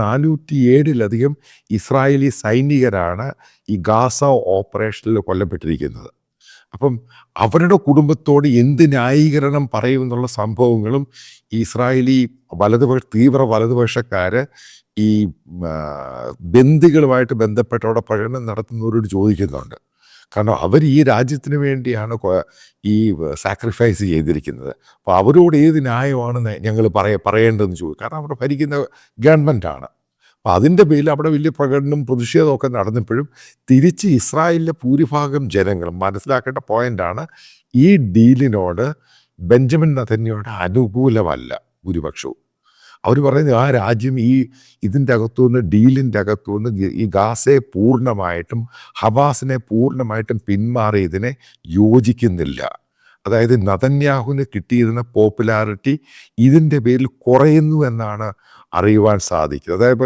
407 Israeli സൈനികരാണ് ഈ Gaza ഓപ്പറേഷനിൽ കൊല്ലപ്പെട്ടിരിക്കുന്നത്. അപ്പം അവരുടെ കുടുംബത്തോട് എന്ത് ന്യായീകരണം പറയുമെന്നുള്ള സംഭവങ്ങളും ഈ ഇസ്രായേലി തീവ്ര വലതുപക്ഷക്കാർ ഈ ബന്ദികളുമായിട്ട് ബന്ധപ്പെട്ട് അവിടെ പഠനം നടത്തുന്നവരോട് ചോദിക്കുന്നുണ്ട്. കാരണം അവർ ഈ രാജ്യത്തിന് വേണ്ടിയാണ് ഈ സാക്രിഫൈസ് ചെയ്തിരിക്കുന്നത്. അപ്പോൾ അവരോട് ഏത് ന്യായമാണ് ഞങ്ങൾ പറയേണ്ടതെന്ന് ചോദിക്കും. കാരണം അവർ ഭരിക്കുന്ന ഗവൺമെൻറ്റാണ്. അപ്പോൾ അതിൻ്റെ പേരിൽ അവിടെ വലിയ പ്രകടനം പ്രതിഷേധമൊക്കെ നടന്നപ്പോഴും തിരിച്ച് ഇസ്രായേലിലെ ഭൂരിഭാഗം ജനങ്ങളും മനസ്സിലാക്കേണ്ട പോയിൻ്റാണ്, ഈ ഡീലിനോട് ബെഞ്ചമിൻ നെതന്യാഹുവിന് അനുകൂലമല്ല ഭൂരിപക്ഷവും. അവർ പറയുന്നത് ആ രാജ്യം ഇതിൻ്റെ അകത്തുനിന്ന്, ഡീലിൻ്റെ അകത്തുനിന്ന് ഈ ഗാസയെ പൂർണ്ണമായിട്ടും ഹമാസിനെ പൂർണ്ണമായിട്ടും പിന്മാറിയതിനെ യോജിക്കുന്നില്ല. അതായത് നെതന്യാഹുവിന് കിട്ടിയിരുന്ന പോപ്പുലാരിറ്റി ഇതിൻ്റെ പേരിൽ കുറയുന്നു എന്നാണ് അറിയുവാൻ സാധിക്കുന്നത്. അതായത്